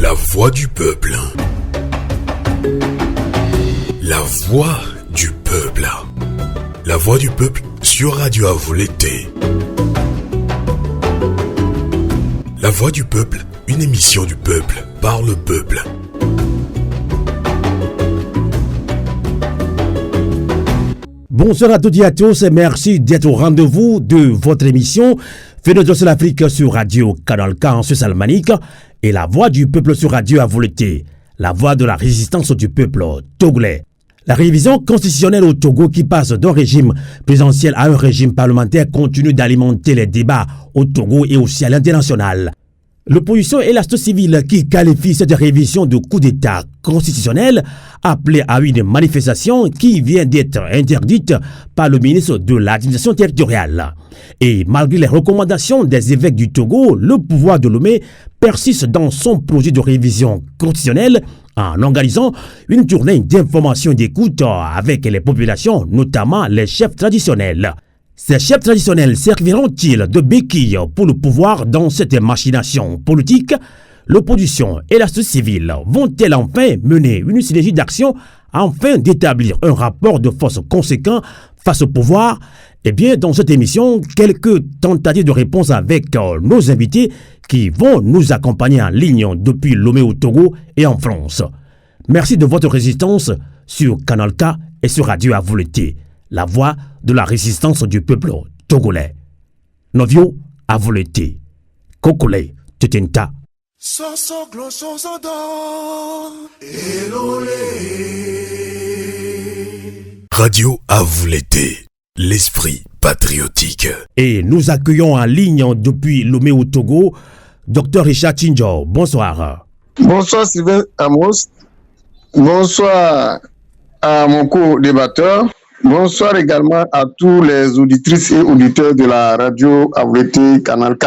La voix du peuple. La voix du peuple. La voix du peuple sur Radio Avoulété. La voix du peuple, une émission du peuple, par le peuple. Bonsoir à toutes et à tous et merci d'être au rendez-vous de votre émission Phénomène de l'Afrique sur Radio Canal K en Suisse alémanique et La Voix du Peuple sur Radio Avoulété, la voix de la résistance du peuple togolais. La révision constitutionnelle au Togo qui passe d'un régime présidentiel à un régime parlementaire continue d'alimenter les débats au Togo et aussi à l'international. L'opposition et la société civile qui qualifient cette révision de coup d'État constitutionnel appelée à une manifestation qui vient d'être interdite par le ministre de l'administration territoriale. Et malgré les recommandations des évêques du Togo, le pouvoir de Lomé persiste dans son projet de révision constitutionnelle en organisant une tournée d'information et d'écoute avec les populations, notamment les chefs traditionnels. Ces chefs traditionnels serviront-ils de béquille pour le pouvoir dans cette machination politique? L'opposition et la société civile vont-elles enfin mener une synergie d'action afin d'établir un rapport de force conséquent face au pouvoir? Eh bien, dans cette émission, quelques tentatives de réponse avec nos invités qui vont nous accompagner en ligne depuis Lomé au Togo et en France. Merci de votre résistance sur Canal K et sur Radio Avoulété, la voix de la résistance du peuple togolais. Novio Avoulété, Kokole Tetenta. Radio Avoulété, l'esprit patriotique. Et nous accueillons en ligne depuis Lomé au Togo, Dr Richard Tchinjo. Bonsoir. Bonsoir Sylvain Amos. Bonsoir à mon co-débatteur. Bonsoir également à tous les auditrices et auditeurs de la radio Avoulété Canal K.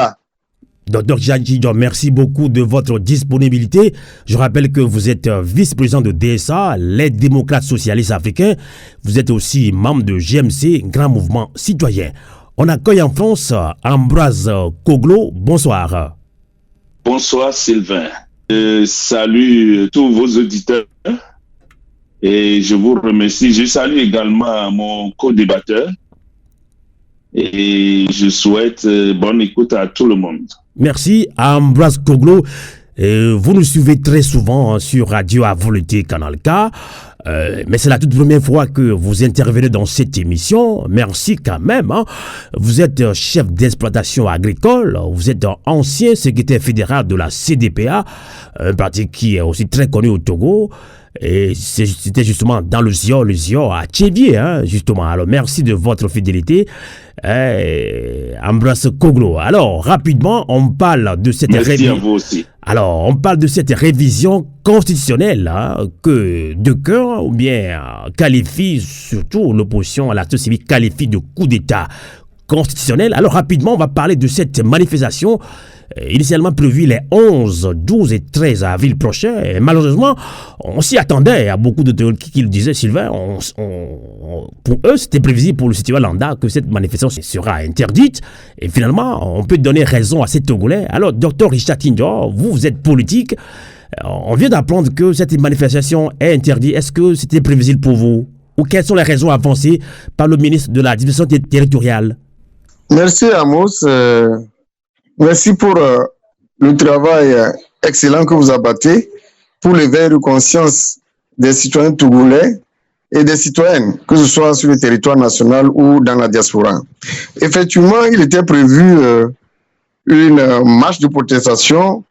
Dr Tchinjo, merci beaucoup de votre disponibilité. Je rappelle que vous êtes vice-président de DSA, les démocrates socialistes africains. Vous êtes aussi membre de GMC, Grand Mouvement Citoyen. On accueille en France Ambroise Koglo. Bonsoir. Bonsoir Sylvain. Salut tous vos auditeurs. Et je vous remercie. Je salue également mon co-débatteur. Et je souhaite bonne écoute à tout le monde. Merci à Ambroise Koglo. Vous nous suivez très souvent sur Radio Avoulété Canal K. Mais c'est la toute première fois que vous intervenez dans cette émission. Merci quand même. Vous êtes chef d'exploitation agricole. Vous êtes ancien secrétaire fédéral de la CDPA, un parti qui est aussi très connu au Togo. Et c'était justement dans le Zio à Tchévier, justement. Alors, merci de votre fidélité. Ambroise Koglo. Alors, rapidement, on parle de cette révision. Merci à vous aussi. Alors, on parle de cette révision constitutionnelle que de cœur, ou bien qualifie, surtout l'opposition à la société civile, qualifie de coup d'État constitutionnel. Alors, rapidement, on va parler de cette manifestation initialement prévue les 11, 12 et 13 avril prochains. Et malheureusement, on s'y attendait. Il y a beaucoup de théories qui le disaient, Sylvain. Pour eux, c'était prévisible pour le citoyen lambda que cette manifestation sera interdite. Et finalement, on peut donner raison à ces Togolais. Alors, Dr Richard Tchinjo, vous êtes politique. On vient d'apprendre que cette manifestation est interdite. Est-ce que c'était prévisible pour vous? Ou quelles sont les raisons avancées par le ministre de l'administration territoriale? Merci Amos. Merci pour le travail excellent que vous abattez pour l'éveil de conscience des citoyens togolais et des citoyennes, que ce soit sur le territoire national ou dans la diaspora. Effectivement, il était prévu une marche de protestation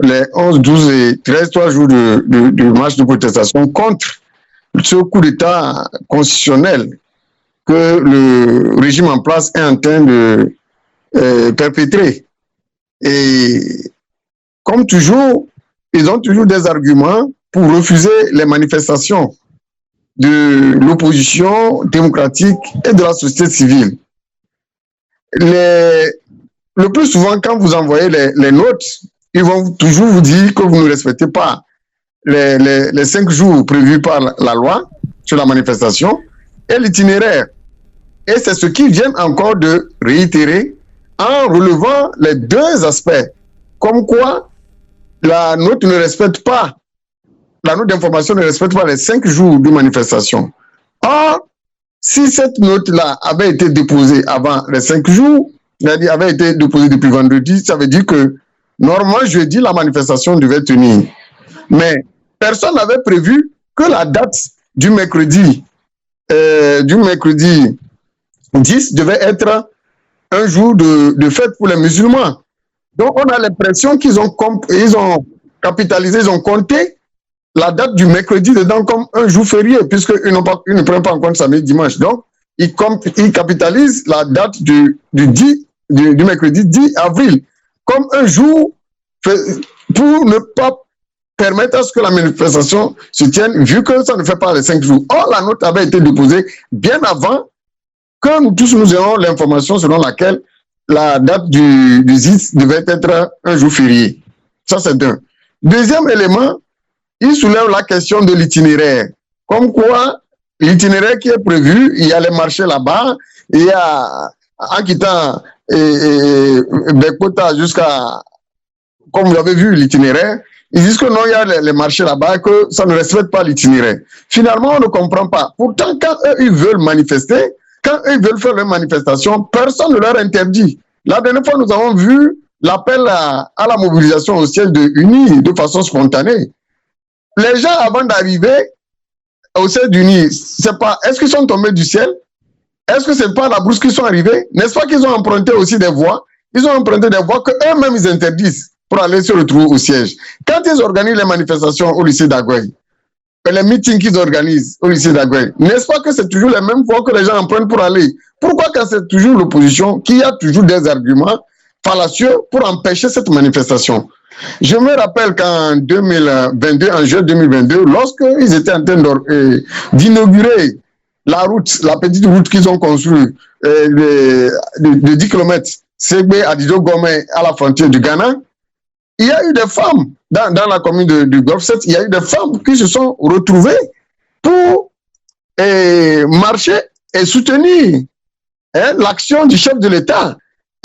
les 11, 12 et 13, 3 jours de marche de protestation contre ce coup d'État constitutionnel que le régime en place est en train de perpétrer. Et comme toujours, ils ont toujours des arguments pour refuser les manifestations de l'opposition démocratique et de la société civile. Le plus souvent, quand vous envoyez les notes, ils vont toujours vous dire que vous ne respectez pas les 5 jours prévus par la loi sur la manifestation et l'itinéraire. Et c'est ce qu'ils viennent encore de réitérer en relevant les deux aspects. Comme quoi, la note ne respecte pas, la note d'information ne respecte pas les 5 jours de manifestation. Or, si cette note-là avait été déposée avant les 5 jours, c'est-à-dire avait été déposée depuis vendredi, ça veut dire que normalement, jeudi, la manifestation devait tenir. Mais personne n'avait prévu que la date du mercredi 10 devait être un jour de fête pour les musulmans. Donc, on a l'impression qu'ils ont capitalisé, ils ont compté la date du mercredi dedans comme un jour férié, puisqu'ils ne prennent pas en compte samedi, dimanche. Donc, ils capitalisent la date du mercredi 10 avril comme un jour pour ne pas permettre à ce que la manifestation se tienne, vu que ça ne fait pas les 5 jours. Or, la note avait été déposée bien avant que nous tous nous ayons l'information selon laquelle la date du 10 devait être un jour férié. Ça, c'est un. Deuxième élément, il soulève la question de l'itinéraire. Comme quoi, l'itinéraire qui est prévu, il y a les marchés là-bas, il y a, en quittant Bekota jusqu'à, comme vous avez vu l'itinéraire, ils disent que non, il y a les marchés là-bas, que ça ne respecte pas l'itinéraire. Finalement, on ne comprend pas. Pourtant, quand eux, ils veulent manifester, quand eux, ils veulent faire leur manifestation, personne ne leur interdit. La dernière fois, nous avons vu l'appel à la mobilisation au siège de UNI de façon spontanée. Les gens, avant d'arriver au siège d'UNI, c'est pas, est-ce qu'ils sont tombés du ciel? Est-ce que c'est pas à la brousse qu'ils sont arrivés? N'est-ce pas qu'ils ont emprunté aussi des voies? Ils ont emprunté des voies qu'eux-mêmes ils interdisent pour aller se retrouver au siège. Quand ils organisent les manifestations au lycée d'Aguaï, les meetings qu'ils organisent au lycée d'Aguaï, n'est-ce pas que c'est toujours les mêmes voies que les gens empruntent pour aller? Pourquoi quand c'est toujours l'opposition qui a toujours des arguments fallacieux pour empêcher cette manifestation? Je me rappelle qu'en 2022, en juin 2022, lorsqu'ils étaient en train d'inaugurer la route, la petite route qu'ils ont construite de 10 km, Ségbé à Dido Gomé à la frontière du Ghana, il y a eu des femmes dans la commune de Golf 7, il y a eu des femmes qui se sont retrouvées pour marcher et soutenir l'action du chef de l'État.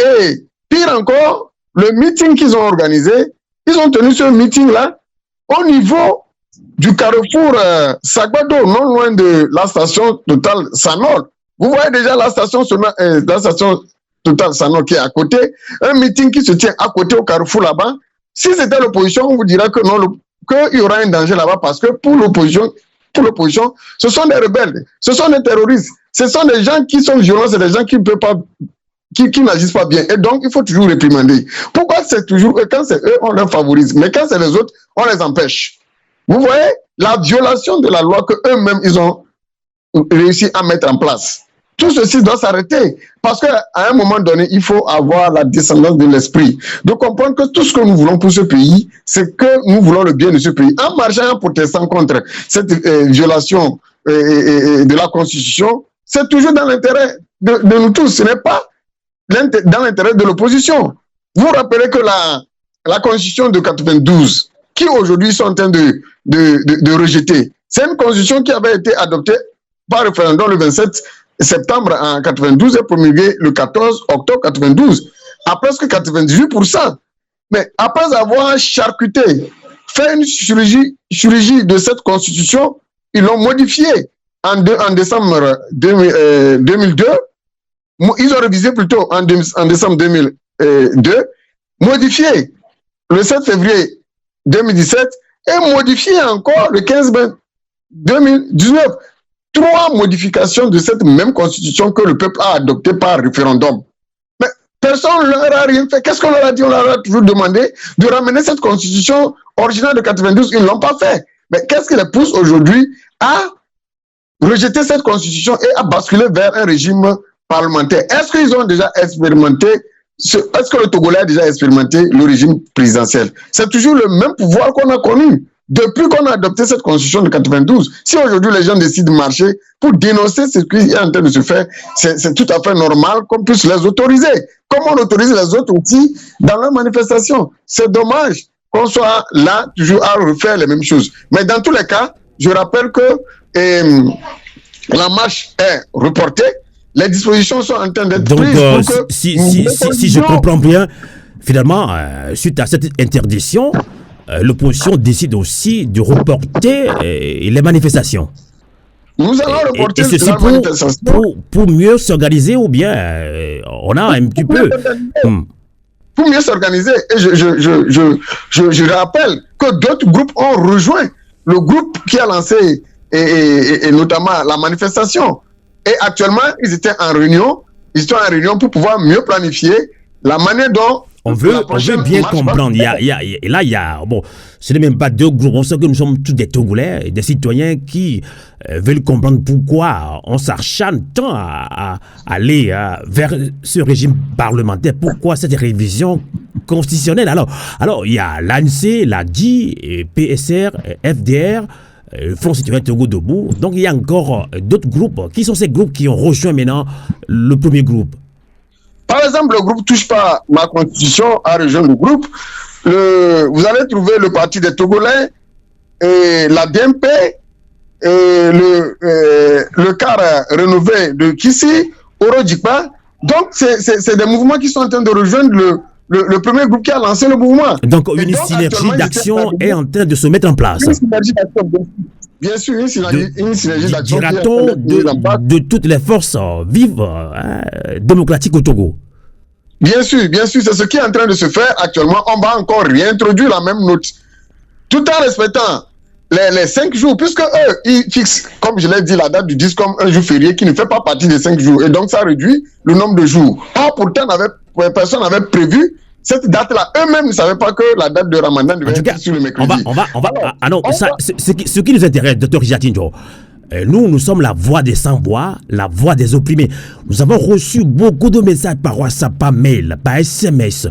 Et pire encore, le meeting qu'ils ont organisé, ils ont tenu ce meeting-là au niveau du carrefour Sagbado, non loin de la station Total Sanol. Vous voyez déjà la station Total Sanol qui est à côté, un meeting qui se tient à côté au carrefour là-bas. Si c'était l'opposition, on vous dira que non, qu'il y aura un danger là-bas parce que pour l'opposition, ce sont des rebelles, ce sont des terroristes, ce sont des gens qui sont violents, c'est des gens qui ne peuvent pas, qui n'agissent pas bien. Et donc, il faut toujours réprimander. Pourquoi c'est toujours eux? Quand c'est eux, on les favorise. Mais quand c'est les autres, on les empêche. Vous voyez la violation de la loi qu'eux-mêmes, ils ont réussi à mettre en place. Tout ceci doit s'arrêter parce qu'à un moment donné, il faut avoir la descendance de l'esprit. De comprendre que tout ce que nous voulons pour ce pays, c'est que nous voulons le bien de ce pays. En marchant, en protestant contre cette violation de la Constitution, c'est toujours dans l'intérêt de nous tous. Ce n'est pas dans l'intérêt de l'opposition. Vous rappelez que la Constitution de 92, qui aujourd'hui sont en train de rejeter, c'est une Constitution qui avait été adoptée par référendum le 27 septembre en 92 et promulguée le 14 octobre 92, à presque 98%. Mais après avoir charcuté, fait une chirurgie de cette Constitution, ils l'ont modifiée en décembre 2002. Ils ont révisé plutôt en décembre 2002, modifié le 7 février 2017 et modifié encore le 15 mai 2019. 3 modifications de cette même constitution que le peuple a adoptée par référendum. Mais personne ne leur a rien fait. Qu'est-ce qu'on leur a dit? On leur a toujours demandé de ramener cette constitution originale de 92. Ils ne l'ont pas fait. Mais qu'est-ce qui les pousse aujourd'hui à rejeter cette constitution et à basculer vers un régime parlementaire? Est-ce qu'ils ont déjà expérimenté, est-ce que le Togolais a déjà expérimenté le régime présidentiel? C'est toujours le même pouvoir qu'on a connu depuis qu'on a adopté cette constitution de 92. Si aujourd'hui les gens décident de marcher pour dénoncer ce qui est en train de se faire, c'est tout à fait normal qu'on puisse les autoriser. Comme on autorise les autres aussi dans leurs manifestations. C'est dommage qu'on soit là toujours à refaire les mêmes choses. Mais dans tous les cas, je rappelle que la marche est reportée. Les dispositions sont en train d'être prises. Donc, si je comprends bien, finalement, suite à cette interdiction, l'opposition décide aussi de reporter les manifestations. Nous allons reporter et ceci la manifestation. Pour mieux s'organiser ou bien on a un petit peu... Pour mieux s'organiser. Et je rappelle que d'autres groupes ont rejoint le groupe qui a lancé et notamment la manifestation. Et actuellement, ils étaient en réunion. Ils sont en réunion pour pouvoir mieux planifier la manière dont on veut bien comprendre. Bon, ce n'est même pas deux groupes. On sait que nous sommes tous des Togolais, des citoyens qui veulent comprendre pourquoi on s'acharne tant à aller vers ce régime parlementaire. Pourquoi cette révision constitutionnelle? Alors, il y a l'ANC, l'ADI, PSR, FDR, Front Citoyen Togo Debout. Donc, il y a encore d'autres groupes. Qui sont ces groupes qui ont rejoint maintenant le premier groupe? Par exemple, le groupe Touche pas ma constitution a rejoint le groupe. Vous allez trouver le Parti des Togolais, et la DMP, et le quart rénové de Kissi, Orodjikpa. Donc, c'est des mouvements qui sont en train de rejoindre le premier groupe qui a lancé le mouvement. Donc, une synergie d'action est en train de se mettre en place. Une synergie d'action, bien sûr, une synergie d'action. Dira-t-on de toutes les forces vives démocratiques au Togo? Bien sûr, c'est ce qui est en train de se faire actuellement. On va encore réintroduire la même note, tout en respectant les 5 jours, puisque eux, ils fixent, comme je l'ai dit, la date du 10 comme un jour férié qui ne fait pas partie des 5 jours. Et donc, ça réduit le nombre de jours. Or, pourtant, personne n'avait prévu cette date-là. Eux-mêmes ne savaient pas que la date de Ramadan devait être sur le mercredi. Ce qui nous intéresse, Dr. Richard Tinjo, nous sommes la voix des sans-voix, la voix des opprimés. Nous avons reçu beaucoup de messages par WhatsApp, par mail, par SMS.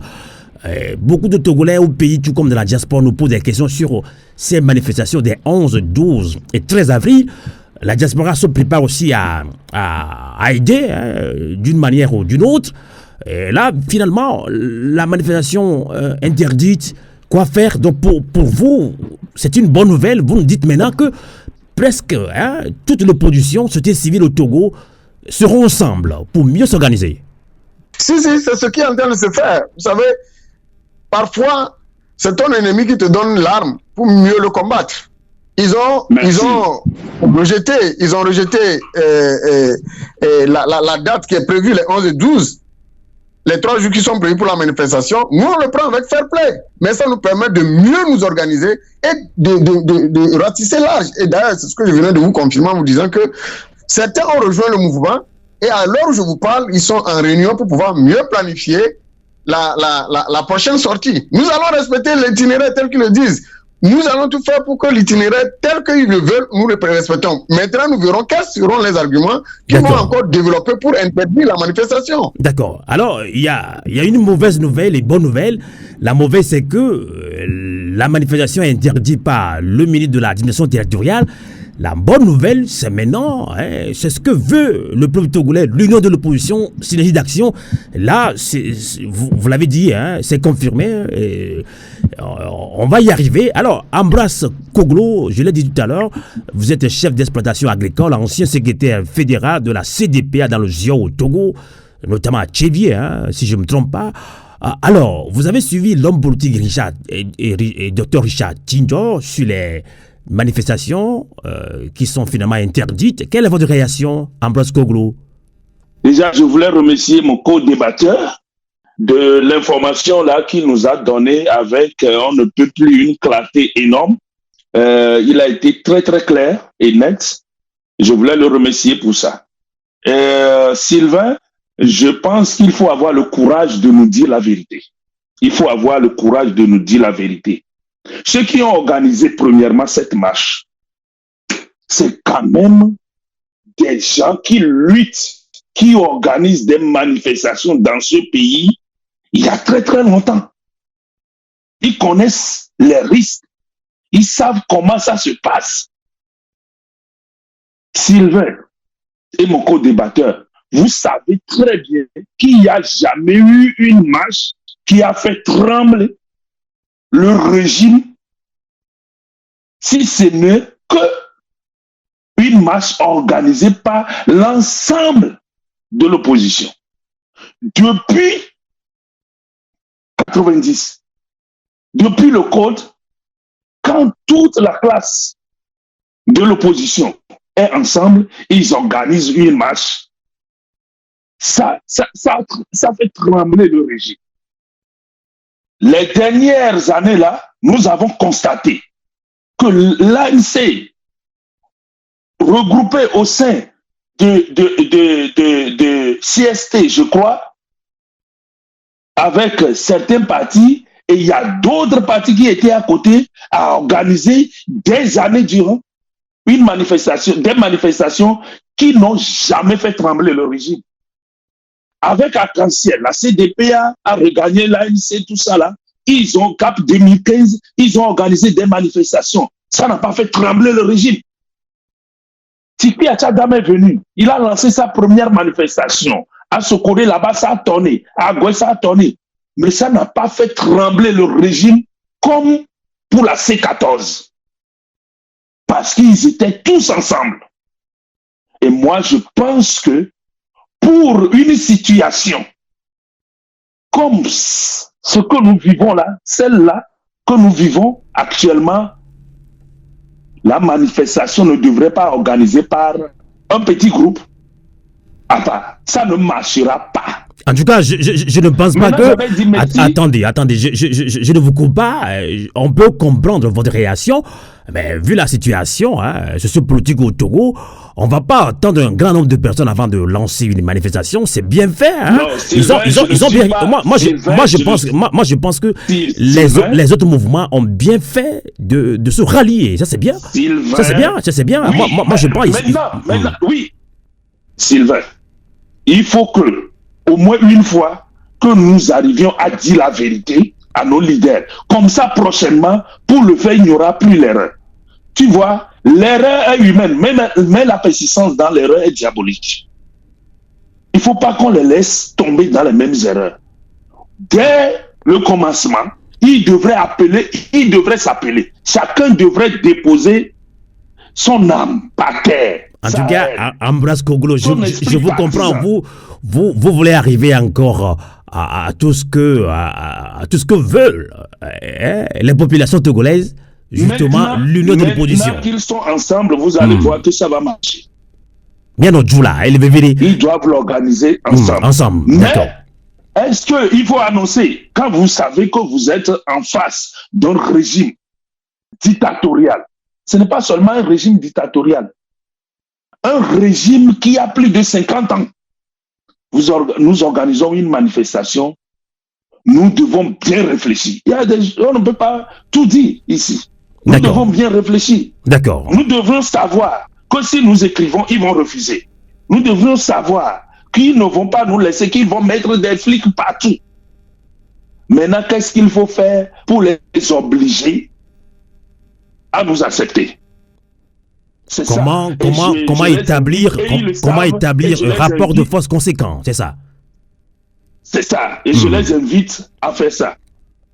Beaucoup de Togolais au pays, tout comme de la diaspora, nous posent des questions sur ces manifestations des 11, 12 et 13 avril. La diaspora se prépare aussi à aider d'une manière ou d'une autre. Et là, finalement, la manifestation interdite, quoi faire? Donc, pour vous, c'est une bonne nouvelle. Vous nous dites maintenant que presque toute l'opposition, société civile au Togo, seront ensemble pour mieux s'organiser. Si, c'est ce qui est en train de se faire. Vous savez, parfois, c'est ton ennemi qui te donne l'arme pour mieux le combattre. Ils ont rejeté la date qui est prévue, les 11 et 12. Les 3 jours qui sont prévus pour la manifestation, nous on le prend avec fair play. Mais ça nous permet de mieux nous organiser et de ratisser large. Et d'ailleurs, c'est ce que je venais de vous confirmer en vous disant que certains ont rejoint le mouvement et à l'heure où je vous parle, ils sont en réunion pour pouvoir mieux planifier la prochaine sortie. Nous allons respecter l'itinéraire tel qu'ils le disent. Nous allons tout faire pour que l'itinéraire tel qu'ils le veulent, nous le respectons. Maintenant, nous verrons quels seront les arguments qui vont encore développer pour interdire la manifestation. D'accord. Alors, il y a une mauvaise nouvelle et bonne nouvelle. La mauvaise, c'est que la manifestation est interdite par le ministre de la Dimension territoriale. La bonne nouvelle, c'est maintenant, c'est ce que veut le peuple togolais, l'union de l'opposition, synergie d'action. Là, vous l'avez dit, c'est confirmé. On va y arriver. Alors, Ambras Koglo, je l'ai dit tout à l'heure, vous êtes chef d'exploitation agricole, ancien secrétaire fédéral de la CDPA dans le Zio au Togo, notamment à Tchévier, si je ne me trompe pas. Alors, vous avez suivi l'homme politique Richard et Dr. Richard Tinjo sur les manifestations qui sont finalement interdites. Quelle est votre réaction, Ambras Koglo? Déjà, je voulais remercier mon co-débatteur de l'information là qu'il nous a donnée avec, on ne peut plus, une clarté énorme. Il a été très très clair et net. Je voulais le remercier pour ça. Sylvain, je pense qu'il faut avoir le courage de nous dire la vérité. Il faut avoir le courage de nous dire la vérité. Ceux qui ont organisé premièrement cette marche, c'est quand même des gens qui luttent, qui organisent des manifestations dans ce pays il y a très très longtemps. Ils connaissent les risques. Ils savent comment ça se passe. Sylvain et mon co-débatteur, vous savez très bien qu'il n'y a jamais eu une marche qui a fait trembler le régime, si ce n'est que une marche organisée par l'ensemble de l'opposition. Depuis 90, depuis le code, quand toute la classe de l'opposition est ensemble, ils organisent une marche. Ça fait trembler le régime. Les dernières années là, nous avons constaté que l'ANC, regroupé au sein de CST, je crois, avec certains partis, et il y a d'autres partis qui étaient à côté, à organiser des années durant des manifestations qui n'ont jamais fait trembler le régime. Avec Arc-en-Ciel, la CDPA a regagné l'ANC, tout ça là. Ils ont, cap 2015, ils ont organisé des manifestations. Ça n'a pas fait trembler le régime. Tipi Achadam est venu. Il a lancé sa première manifestation. À Sokoré, là-bas, ça a tourné. À Goué, ça a tourné. Mais ça n'a pas fait trembler le régime comme pour la C14. Parce qu'ils étaient tous ensemble. Et moi, je pense que pour une situation comme ce que nous vivons là, celle-là que nous vivons actuellement, la manifestation ne devrait pas organisée par un petit groupe à part. Ça ne marchera pas. En tout cas, je ne pense pas que... Attendez, je ne vous coupe pas. On peut comprendre votre réaction, mais vu la situation sociopolitique au Togo, on ne va pas attendre un grand nombre de personnes avant de lancer une manifestation. C'est bien fait. Hein? Non, ils ont bien... Moi, je pense que les autres mouvements ont bien fait de se rallier. Ça, c'est bien. Sylvain. Ça, c'est bien. Oui, moi, je pense... Maintenant, oui. Sylvain, il faut que au moins une fois que nous arrivions à dire la vérité à nos leaders. Comme ça, prochainement, pour le faire, il n'y aura plus l'erreur. Tu vois, l'erreur est humaine, mais la persistance dans l'erreur est diabolique. Il ne faut pas qu'on les laisse tomber dans les mêmes erreurs. Dès le commencement, ils devraient s'appeler. Chacun devrait déposer son âme par terre. En tout cas, Ambroise Koglo, je vous comprends. Vous voulez arriver encore à tout ce que veulent les populations togolaises, justement l'union de l'opposition. Maintenant qu'ils sont ensemble, vous allez voir que ça va marcher. Bien au Djoula, ils doivent l'organiser ensemble. Mais est-ce qu'il faut annoncer, quand vous savez que vous êtes en face d'un régime dictatorial, ce n'est pas seulement un régime dictatorial, un régime qui a plus de 50 ans. Nous organisons une manifestation. Nous devons bien réfléchir. On ne peut pas tout dire ici. Nous devons bien réfléchir. D'accord. Nous devons savoir que si nous écrivons, ils vont refuser. Nous devons savoir qu'ils ne vont pas nous laisser, qu'ils vont mettre des flics partout. Maintenant, qu'est-ce qu'il faut faire pour les obliger à nous accepter? Comment établir un rapport de force conséquent, c'est ça? C'est ça, et je les invite à faire ça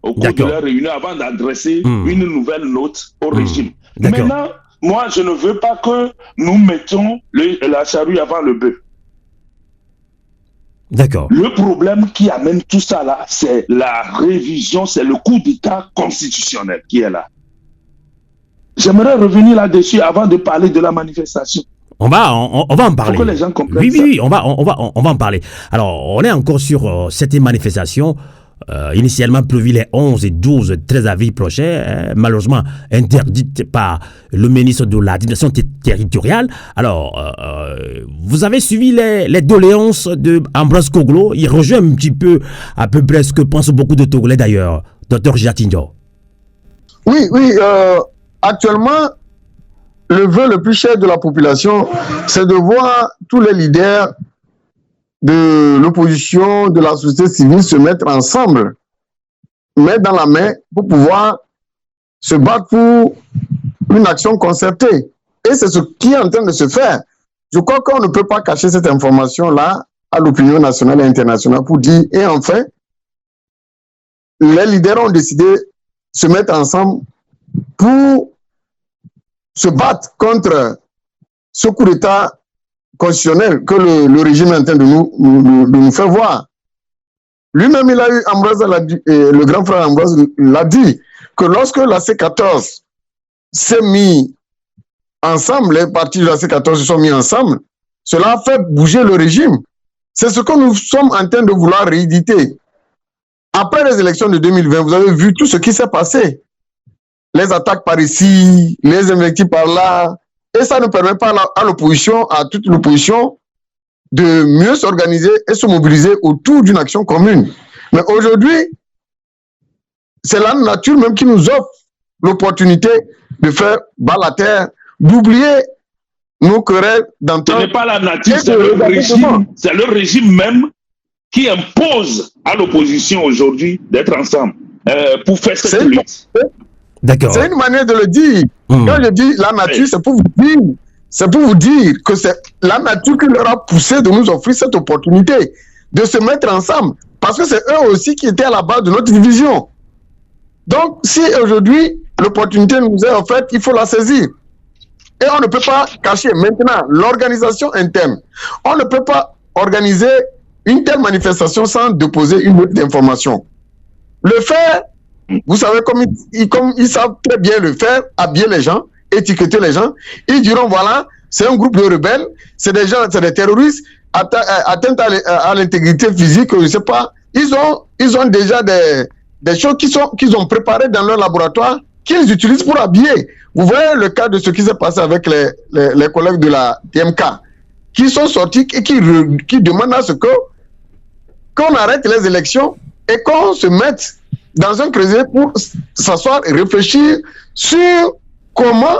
au cours de leur réunion avant d'adresser une nouvelle note au régime. Maintenant, moi, je ne veux pas que nous mettions la charrue avant le bœuf. D'accord. Le problème qui amène tout ça là, c'est la révision, c'est le coup d'état constitutionnel qui est là. J'aimerais revenir là-dessus avant de parler de la manifestation. On va en parler. Pour que les gens comprennent. Oui, on va en parler. Alors, on est encore sur cette manifestation initialement prévue les 11 et 12, 13 avril prochains, malheureusement interdite par le ministre de l'administration territoriale. Alors, vous avez suivi les doléances de Ambroise Koglo. Il rejoint un petit peu, à peu près ce que pensent beaucoup de Togolais d'ailleurs, Dr Jatinho. Oui. Actuellement, le vœu le plus cher de la population, c'est de voir tous les leaders de l'opposition, de la société civile se mettre ensemble, main dans la main, pour pouvoir se battre pour une action concertée. Et c'est ce qui est en train de se faire. Je crois qu'on ne peut pas cacher cette information-là à l'opinion nationale et internationale pour dire, et enfin, les leaders ont décidé de se mettre ensemble pour se battre contre ce coup d'État constitutionnel que le régime est en train de nous faire voir. Lui-même, il a eu, le grand frère Ambroise l'a dit, que lorsque la C14 s'est mis ensemble, les partis de la C14 se sont mis ensemble, cela a fait bouger le régime. C'est ce que nous sommes en train de vouloir rééditer. Après les élections de 2020, vous avez vu tout ce qui s'est passé. Les attaques par ici, les invectives par là, et ça ne permet pas à l'opposition, à toute l'opposition, de mieux s'organiser et se mobiliser autour d'une action commune. Mais aujourd'hui, c'est la nature même qui nous offre l'opportunité de faire bas la terre, d'oublier nos querelles d'antan. Ce n'est pas la nature, c'est le régime même qui impose à l'opposition aujourd'hui d'être ensemble pour faire cette lutte. D'accord. C'est une manière de le dire. Quand je dis la nature, c'est pour vous dire que c'est la nature qui leur a poussé de nous offrir cette opportunité de se mettre ensemble. Parce que c'est eux aussi qui étaient à la base de notre division. Donc, si aujourd'hui, l'opportunité nous est offerte, il faut la saisir. Et on ne peut pas cacher maintenant l'organisation interne. On ne peut pas organiser une telle manifestation sans déposer une note d'information. Le faire, vous savez, comme ils savent très bien le faire, habiller les gens, étiqueter les gens, ils diront voilà, c'est un groupe de rebelles, c'est des gens, c'est des terroristes, atteintes à l'intégrité physique, je ne sais pas. Ils ont déjà des choses qu'ils ont préparées dans leur laboratoire, qu'ils utilisent pour habiller. Vous voyez le cas de ce qui s'est passé avec les collègues de la TMK, qui sont sortis et qui demandent à ce qu'on arrête les élections et qu'on se mette dans un creuset pour s'asseoir et réfléchir sur comment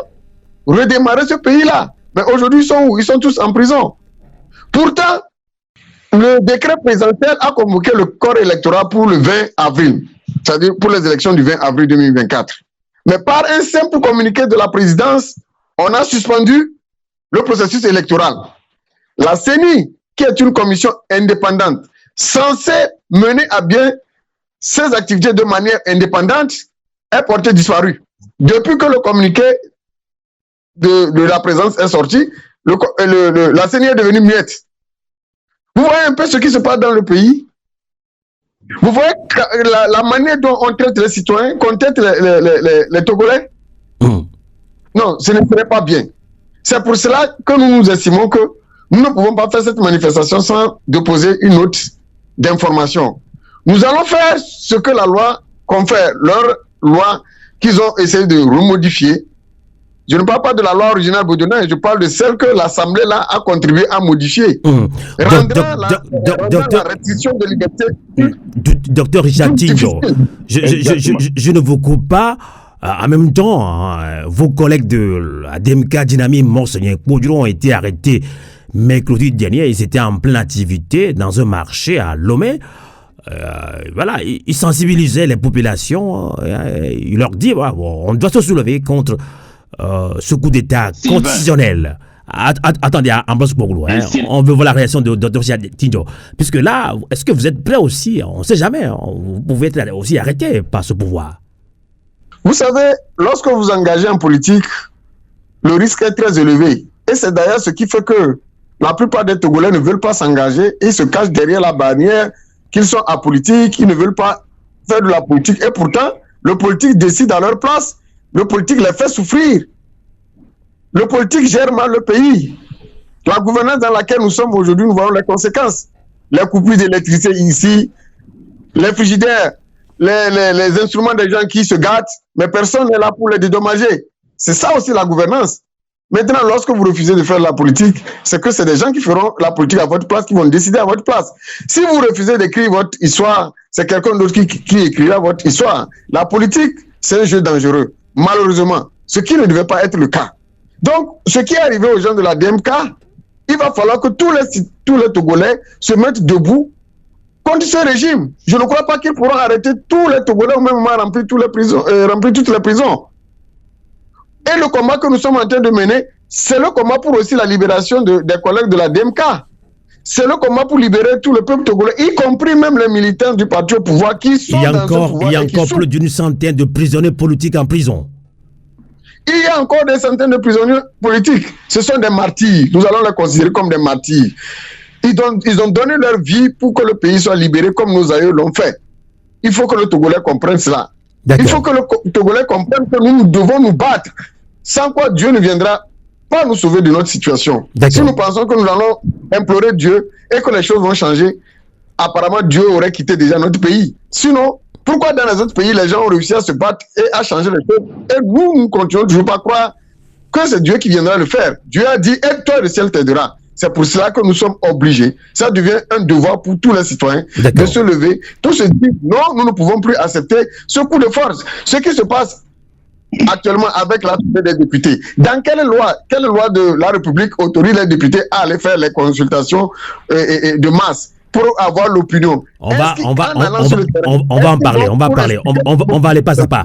redémarrer ce pays-là. Mais aujourd'hui, ils sont où? Ils sont tous en prison. Pourtant, le décret présidentiel a convoqué le corps électoral pour le 20 avril, c'est-à-dire pour les élections du 20 avril 2024. Mais par un simple communiqué de la présidence, on a suspendu le processus électoral. La CENI, qui est une commission indépendante, censée mener à bien ses activités de manière indépendante, est portée disparue. Depuis que le communiqué de la présidence est sorti, la CENI est devenue muette. Vous voyez un peu ce qui se passe dans le pays? Vous voyez la manière dont on traite les citoyens, qu'on traite les Togolais? Non, ce n'est pas bien. C'est pour cela que nous estimons que nous ne pouvons pas faire cette manifestation sans déposer une note d'information. Nous allons faire ce que la loi confère, leur loi qu'ils ont essayé de remodifier. Je ne parle pas de la loi originale bourdonnaise, je parle de celle que l'Assemblée là a contribué à modifier. Rendra la restriction de liberté. Docteur Richard Tinjo, je ne vous coupe pas. En même temps, vos collègues de la DMK Dynamique Monseigneur Poudron ont été arrêtés mercredi dernier. Ils étaient en pleine activité dans un marché à Lomé. Voilà, ils sensibilisaient les populations. Ils leur disent on doit se soulever contre ce coup d'État constitutionnel. Attendez, Ambroise Kpoglu, on veut voir la réaction de Dr. Tinjo. Puisque là, est-ce que vous êtes prêt aussi? On ne sait jamais. Vous pouvez être aussi arrêté par ce pouvoir. Vous savez, lorsque vous engagez en politique, le risque est très élevé. Et c'est d'ailleurs ce qui fait que la plupart des Togolais ne veulent pas s'engager et se cachent derrière la bannière qu'ils sont apolitiques, ils ne veulent pas faire de la politique. Et pourtant, le politique décide à leur place. Le politique les fait souffrir. Le politique gère mal le pays. La gouvernance dans laquelle nous sommes aujourd'hui, nous voyons les conséquences. Les coupures d'électricité ici, les frigidaires, les instruments des gens qui se gâtent, mais personne n'est là pour les dédommager. C'est ça aussi la gouvernance. Maintenant, lorsque vous refusez de faire la politique, c'est que c'est des gens qui feront la politique à votre place, qui vont décider à votre place. Si vous refusez d'écrire votre histoire, c'est quelqu'un d'autre qui écrira votre histoire. La politique, c'est un jeu dangereux. Malheureusement, ce qui ne devait pas être le cas. Donc, ce qui est arrivé aux gens de la DMK, il va falloir que tous les Togolais se mettent debout contre ce régime. Je ne crois pas qu'ils pourront arrêter tous les Togolais au même moment remplir toutes les prisons. Et le combat que nous sommes en train de mener, c'est le combat pour aussi la libération des collègues de la DMK. C'est le combat pour libérer tout le peuple togolais, y compris même les militants du parti au pouvoir qui sont dans ce pouvoir. Il y a encore plus d'une centaine de prisonniers politiques en prison. Il y a encore des centaines de prisonniers politiques. Ce sont des martyrs. Nous allons les considérer comme des martyrs. Ils ont donné leur vie pour que le pays soit libéré comme nos aïeux l'ont fait. Il faut que le Togolais comprenne cela. Il faut que le Togolais comprenne que nous devons nous battre sans quoi Dieu ne viendra pas nous sauver de notre situation. D'accord. Si nous pensons que nous allons implorer Dieu et que les choses vont changer, apparemment Dieu aurait quitté déjà notre pays. Sinon, pourquoi dans les autres pays, les gens ont réussi à se battre et à changer les choses, et nous continuons toujours pas à croire que c'est Dieu qui viendra le faire. Dieu a dit, aide-toi, le ciel t'aidera. C'est pour cela que nous sommes obligés. Ça devient un devoir pour tous les citoyens de se lever. Tous se disent, non, nous ne pouvons plus accepter ce coup de force. Ce qui se passe actuellement avec l'Assemblée des députés. Dans quelle loi de la République autorise les députés à aller faire les consultations de masse pour avoir l'opinion? On va en parler, on va aller pas à pas.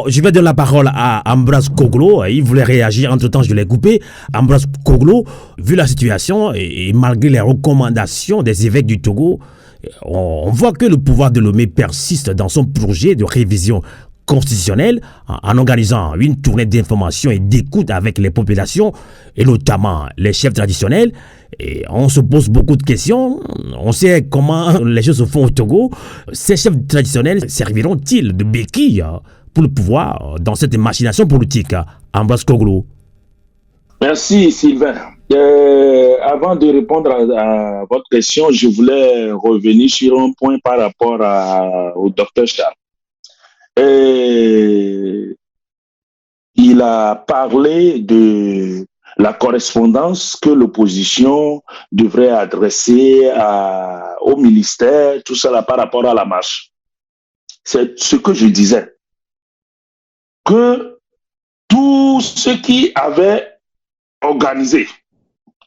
Je vais donner la parole à Ambroise Koglo. Il voulait réagir, entre-temps je l'ai coupé. Ambroise Koglo, vu la situation et malgré les recommandations des évêques du Togo, on voit que le pouvoir de Lomé persiste dans son projet de révision constitutionnelle en organisant une tournée d'information et d'écoute avec les populations et notamment les chefs traditionnels. Et on se pose beaucoup de questions. On sait comment les choses se font au Togo. Ces chefs traditionnels serviront-ils de béquille pour le pouvoir dans cette machination politique? Ambroise Koglo. Merci Sylvain. Avant de répondre à votre question, je voulais revenir sur un point par rapport au docteur Charles. Il a parlé de la correspondance que l'opposition devrait adresser au ministère, tout cela par rapport à la marche. C'est ce que je disais. Que tous ceux qui avaient organisé,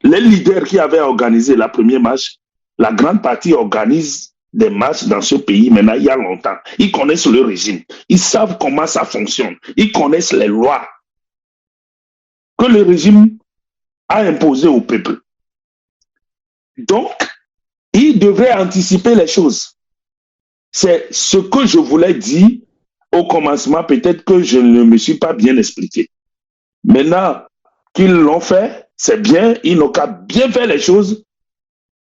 les leaders qui avaient organisé la première marche, la grande partie organise des marches dans ce pays maintenant il y a longtemps. Ils connaissent le régime. Ils savent comment ça fonctionne. Ils connaissent les lois que le régime a imposées au peuple. Donc, ils devraient anticiper les choses. C'est ce que je voulais dire au commencement. Peut-être que je ne me suis pas bien expliqué. Maintenant qu'ils l'ont fait, c'est bien. Ils n'ont qu'à bien faire les choses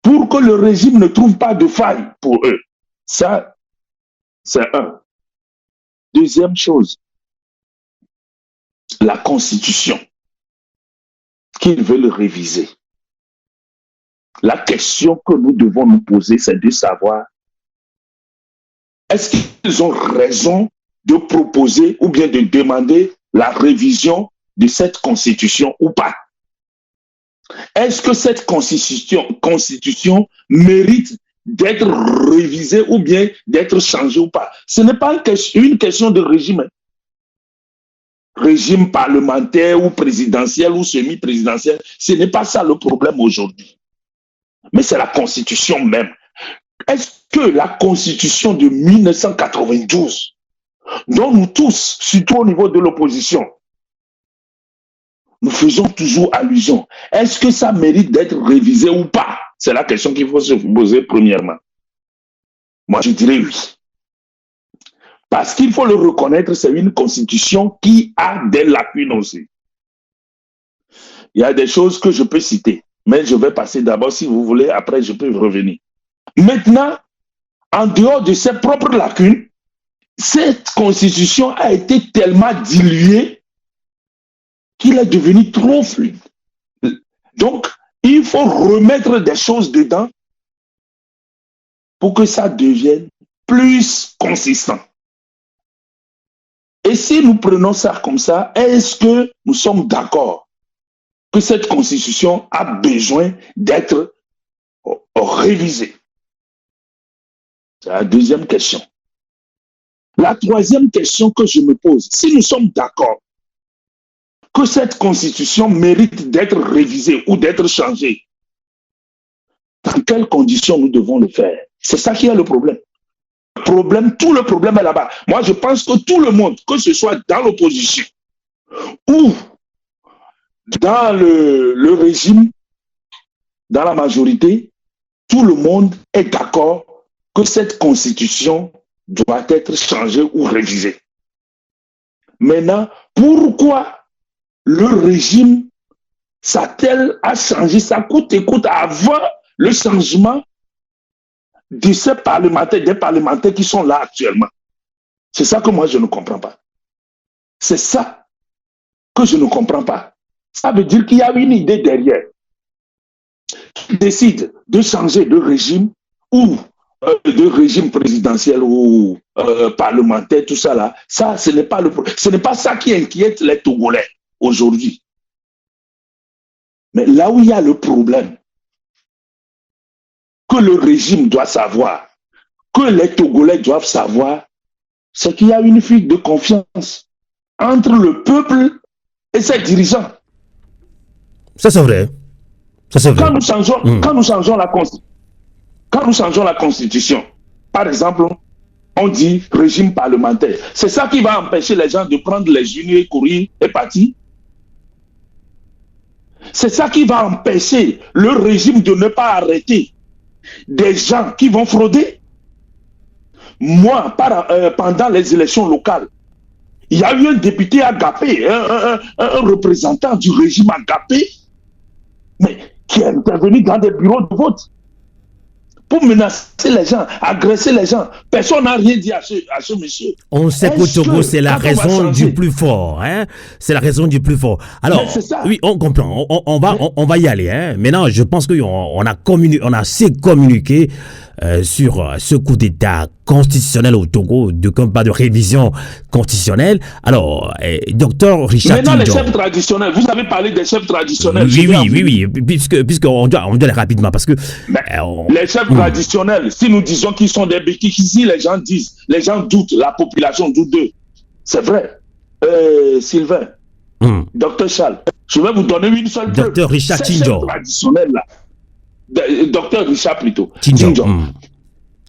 pour que le régime ne trouve pas de faille pour eux. Ça, c'est un. Deuxième chose, la Constitution, qu'ils veulent réviser. La question que nous devons nous poser, c'est de savoir, est-ce qu'ils ont raison de proposer ou bien de demander la révision de cette Constitution ou pas? Est-ce que cette constitution mérite d'être révisée ou bien d'être changée ou pas? Ce n'est pas une question de régime. Régime parlementaire ou présidentiel ou semi-présidentiel, ce n'est pas ça le problème aujourd'hui. Mais c'est la Constitution même. Est-ce que la Constitution de 1992, dont nous tous, surtout au niveau de l'opposition, nous faisons toujours allusion. Est-ce que ça mérite d'être révisé ou pas? C'est la question qu'il faut se poser premièrement. Moi, je dirais oui. Parce qu'il faut le reconnaître, c'est une constitution qui a des lacunes aussi. Il y a des choses que je peux citer, mais je vais passer d'abord, si vous voulez, après je peux revenir. Maintenant, en dehors de ses propres lacunes, cette constitution a été tellement diluée qu'il est devenu trop fluide. Donc, il faut remettre des choses dedans pour que ça devienne plus consistant. Et si nous prenons ça comme ça, est-ce que nous sommes d'accord que cette constitution a besoin d'être révisée? C'est la deuxième question. La troisième question que je me pose, si nous sommes d'accord que cette constitution mérite d'être révisée ou d'être changée, dans quelles conditions nous devons le faire? C'est ça qui est le problème. Tout le problème est là-bas. Moi, je pense que tout le monde, que ce soit dans l'opposition ou dans le régime, dans la majorité, tout le monde est d'accord que cette constitution doit être changée ou révisée. Maintenant, pourquoi le régime s'attelle à changer ça coûte avant le changement de ces parlementaires, des parlementaires qui sont là actuellement? C'est ça que moi je ne comprends pas. C'est ça que je ne comprends pas. Ça veut dire qu'il y a une idée derrière qui décide de changer de régime ou de régime présidentiel ou parlementaire, tout ça là. Ça, ce n'est pas ça qui inquiète les Togolais aujourd'hui. Mais là où il y a le problème, que le régime doit savoir, que les Togolais doivent savoir, c'est qu'il y a une fuite de confiance entre le peuple et ses dirigeants. Ça, c'est vrai. Ça, c'est vrai. Quand nous changeons la Constitution, par exemple, on dit régime parlementaire. C'est ça qui va empêcher les gens de prendre les unions, courir et partir. C'est ça qui va empêcher le régime de ne pas arrêter des gens qui vont frauder. Moi, pendant les élections locales, il y a eu un député agapé, un représentant du régime agapé, mais qui est intervenu dans des bureaux de vote pour menacer les gens, agresser les gens. Personne n'a rien dit à ce monsieur. On sait qu'au Togo, c'est la raison du plus fort. Hein? C'est la raison du plus fort. Alors, oui, on comprend. On va y aller. Hein? Maintenant, je pense qu'on a assez communiqué sur ce coup d'État constitutionnel au Togo, pas de révision constitutionnelle. Alors, docteur Richard Maintenant, les chefs traditionnels, vous avez parlé des chefs traditionnels. Oui, puisqu'on doit aller rapidement, parce que... les chefs traditionnels, si nous disons qu'ils sont des béquilles, si les gens doutent, la population doute d'eux. C'est vrai. Sylvain, docteur Charles, je vais vous donner une seule preuve. Docteur Richard Tinjo. Chefs traditionnels là, docteur Richard plutôt. Tinjo.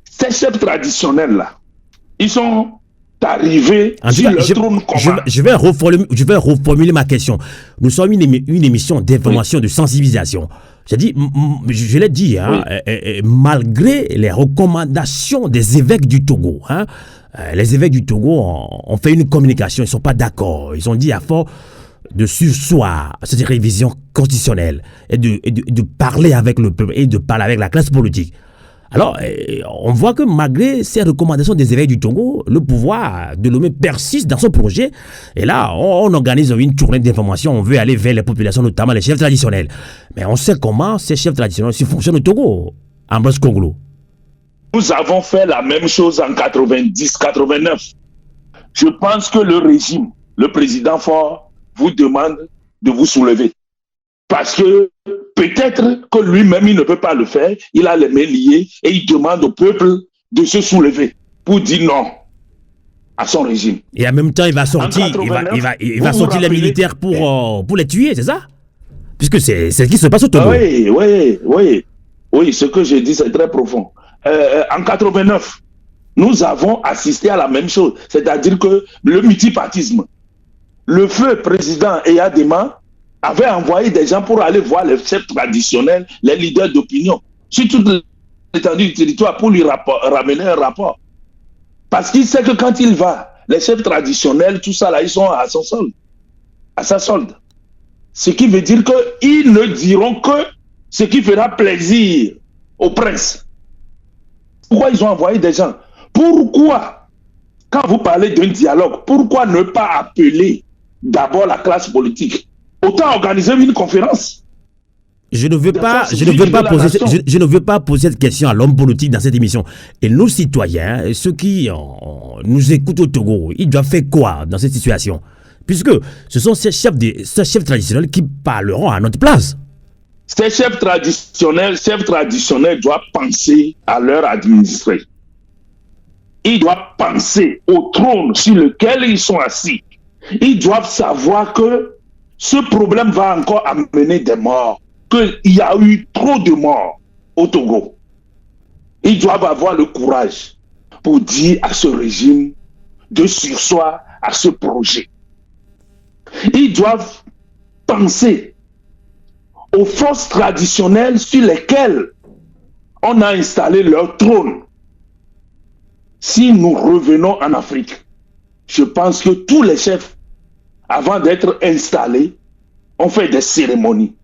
Ces chefs traditionnels là, ils sont arrivés sur le trône commun. Je vais reformuler ma question. Nous sommes une émission d'information, de sensibilisation. Je l'ai dit, hein, malgré les recommandations des évêques du Togo, hein, les évêques du Togo ont fait une communication, ils ne sont pas d'accord. Ils ont dit à force de surseoir à cette révision constitutionnelle et de parler avec le peuple et de parler avec la classe politique. Alors, on voit que malgré ces recommandations des évêques du Togo, le pouvoir de Lomé persiste dans son projet. Et là, on organise une tournée d'information. On veut aller vers les populations, notamment les chefs traditionnels. Mais on sait comment ces chefs traditionnels fonctionnent au Togo. Ambroise Kongolo. Nous avons fait la même chose en 90-89. Je pense que le régime, le président Faure, vous demande de vous soulever. Parce que peut-être que lui-même, il ne peut pas le faire. Il a les mains liées et il demande au peuple de se soulever pour dire non à son régime. Et en même temps, il va sortir, il va sortir les militaires pour les tuer, c'est ça? Puisque c'est ce qui se passe au Togo. Oui, ce que je dis, c'est très profond. En 89, nous avons assisté à la même chose. C'est-à-dire que le multipartisme, le feu président Eyadema avait envoyé des gens pour aller voir les chefs traditionnels, les leaders d'opinion, sur toute l'étendue du territoire pour lui ramener un rapport. Parce qu'il sait que quand il va, les chefs traditionnels, tout ça là, ils sont à sa solde. Ce qui veut dire qu'ils ne diront que ce qui fera plaisir au prince. Pourquoi ils ont envoyé des gens? Pourquoi, quand vous parlez d'un dialogue, pourquoi ne pas appeler d'abord la classe politique? Autant organiser une conférence. Je ne veux pas poser cette question à l'homme politique dans cette émission. Et nos citoyens, ceux qui nous écoutent au Togo, ils doivent faire quoi dans cette situation? Puisque ce sont ces chefs traditionnels qui parleront à notre place. Ces chefs traditionnels doivent penser à leur administré. Ils doivent penser au trône sur lequel ils sont assis. Ils doivent savoir que ce problème va encore amener des morts, qu'il y a eu trop de morts au Togo. Ils doivent avoir le courage pour dire à ce régime de surseoir à ce projet. Ils doivent penser aux forces traditionnelles sur lesquelles on a installé leur trône. Si nous revenons en Afrique, je pense que tous les chefs, avant d'être installés, ont fait des cérémonies.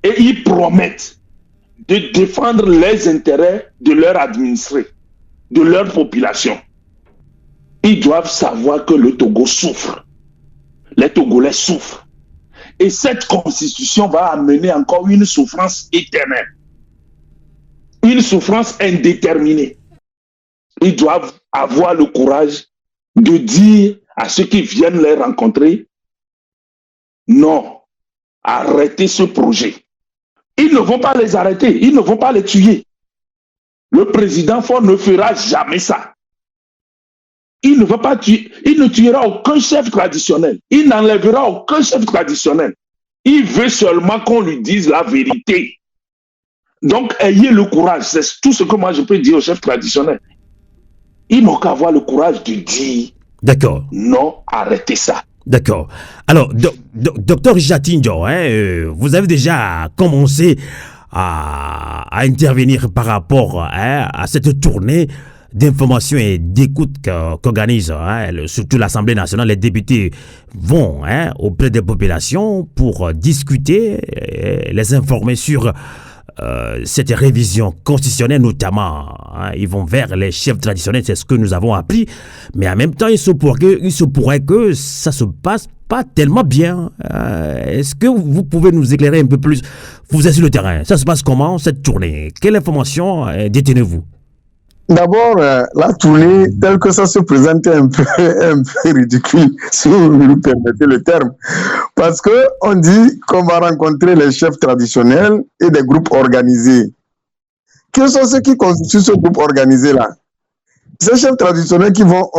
Et ils promettent de défendre les intérêts de leurs administrés, de leur population. Ils doivent savoir que le Togo souffre. les Togolais souffrent. Et cette constitution va amener encore une souffrance éternelle, une souffrance indéterminée. Ils doivent avoir le courage de dire à ceux qui viennent les rencontrer, non, arrêtez ce projet. Ils ne vont pas les arrêter, ils ne vont pas les tuer. Le président Faure ne fera jamais ça. Il ne va pas tuer, il ne tuera aucun chef traditionnel. Il n'enlèvera aucun chef traditionnel. Il veut seulement qu'on lui dise la vérité. Donc, ayez le courage. C'est tout ce que moi je peux dire aux chefs traditionnels. Ils n'ont qu'à avoir le courage de dire non, arrêtez ça. D'accord. Alors, docteur Richard Tindio, vous avez déjà commencé à intervenir par rapport à cette tournée d'information et d'écoute qu'organise surtout l'Assemblée nationale. Les députés vont auprès des populations pour discuter, les informer sur cette révision constitutionnelle notamment. Ils vont vers les chefs traditionnels, c'est ce que nous avons appris. Mais en même temps, il se pourrait que ça se passe pas tellement bien. Est-ce que vous pouvez nous éclairer un peu plus? Vous êtes sur le terrain. Ça se passe comment, cette tournée? Quelle information détenez-vous? D'abord, la tournée, telle que ça se présentait un peu ridicule, si vous nous permettez le terme. Parce qu'on dit qu'on va rencontrer les chefs traditionnels et des groupes organisés. Quels sont ceux qui constituent ce groupe organisé-là? Ces chefs traditionnels qui vont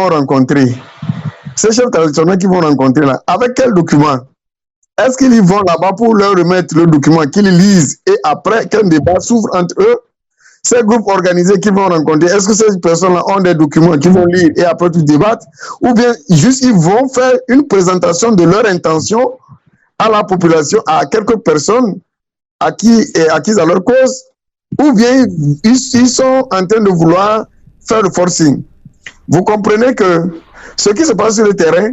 rencontrer. Ces chefs traditionnels qui vont rencontrer là, avec quel document? Est-ce qu'ils y vont là-bas pour leur remettre le document, qu'ils lisent et après qu'un débat s'ouvre entre eux? Ces groupes organisés qui vont rencontrer, est-ce que ces personnes-là ont des documents qu'ils vont lire et après tout débattre? Ou bien juste ils vont faire une présentation de leur intention à la population, à quelques personnes acquises à leur cause? Ou bien ils sont en train de vouloir faire le forcing? Vous comprenez que ce qui se passe sur le terrain,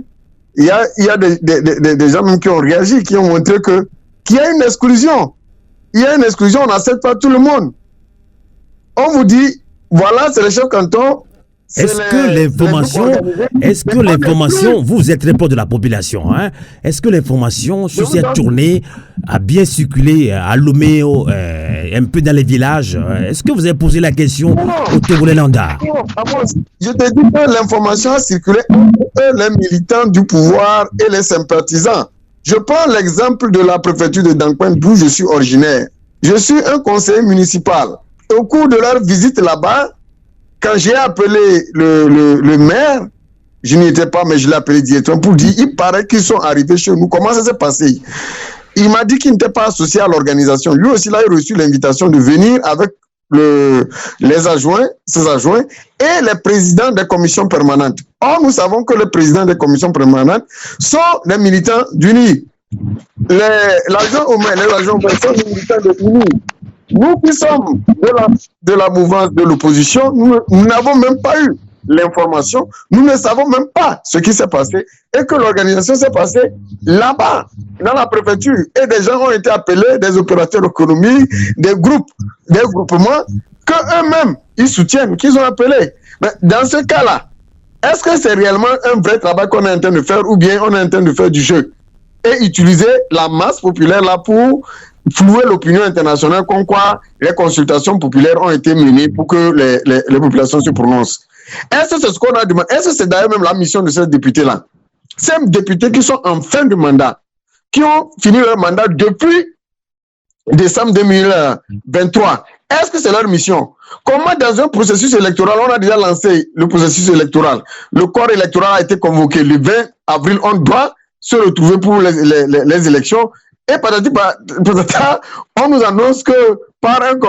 il y a des gens même qui ont réagi, qui ont montré qu'il y a une exclusion. Il y a une exclusion, on n'accepte pas tout le monde. On vous dit, voilà, c'est le chef canton. Est-ce que l'information, vous êtes très proche de la population, est-ce que l'information sur cette tournée a bien circulé à Lomé, un peu dans les villages? Est-ce que vous avez posé la question au Togolais-Landa? Je te dis que l'information a circulé entre les militants du pouvoir et les sympathisants. Je prends l'exemple de la préfecture de Dankwen, d'où je suis originaire. Je suis un conseiller municipal. Au cours de leur visite là-bas, quand j'ai appelé le maire, je n'y étais pas, mais je l'ai appelé directement pour dire, il paraît qu'ils sont arrivés chez nous. Comment ça s'est passé? Il m'a dit qu'il n'était pas associé à l'organisation. Lui aussi, là, il a reçu l'invitation de venir avec ses adjoints et les présidents des commissions permanentes. Or, nous savons que les présidents des commissions permanentes sont des militants d'UNI. L'agent au maire, les agents au maire sont des militants de UNI. Nous qui sommes de la mouvance de l'opposition, nous n'avons même pas eu l'information, nous ne savons même pas ce qui s'est passé et que l'organisation s'est passée là-bas, dans la préfecture. Et des gens ont été appelés, des opérateurs économiques, des groupements, qu'eux-mêmes, ils soutiennent, qu'ils ont appelés. Mais dans ce cas-là, est-ce que c'est réellement un vrai travail qu'on est en train de faire ou bien on est en train de faire du jeu et utiliser la masse populaire là pour flouer l'opinion internationale comme quoi les consultations populaires ont été menées pour que les populations se prononcent? Est-ce que c'est ce qu'on a demandé? Est-ce que c'est d'ailleurs même la mission de ces députés-là? Ces députés qui sont en fin de mandat, qui ont fini leur mandat depuis décembre 2023, est-ce que c'est leur mission? Comment dans un processus électoral, on a déjà lancé le processus électoral, le corps électoral a été convoqué le 20 avril, on doit se retrouver pour les élections. Et on nous annonce que par un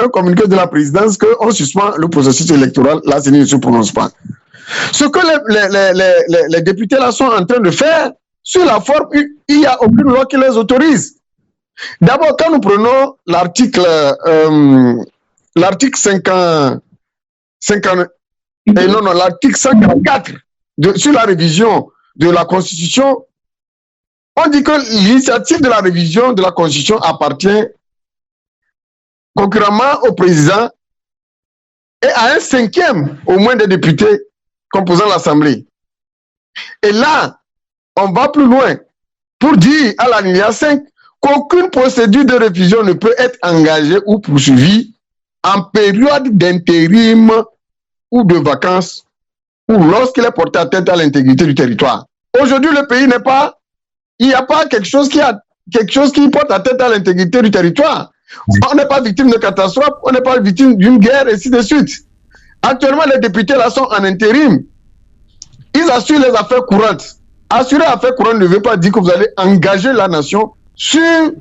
communiqué de la présidence qu'on suspend le processus électoral, la CENI ne se prononce pas. Ce que les députés là sont en train de faire, sur la forme, il n'y a aucune loi qui les autorise. D'abord, quand nous prenons l'article 144 sur la révision de la Constitution, on dit que l'initiative de la révision de la Constitution appartient concurremment au président et à un cinquième au moins des députés composant l'Assemblée. Et là, on va plus loin pour dire à l'alinéa 5 qu'aucune procédure de révision ne peut être engagée ou poursuivie en période d'intérim ou de vacances ou lorsqu'il est porté atteinte à l'intégrité du territoire. Aujourd'hui, le pays n'est pas, il n'y a pas quelque chose qui porte atteinte à l'intégrité du territoire. On n'est pas victime de catastrophe, on n'est pas victime d'une guerre, et ainsi de suite. Actuellement, les députés là sont en intérim. Ils assurent les affaires courantes. Assurer les affaires courantes ne veut pas dire que vous allez engager la nation sur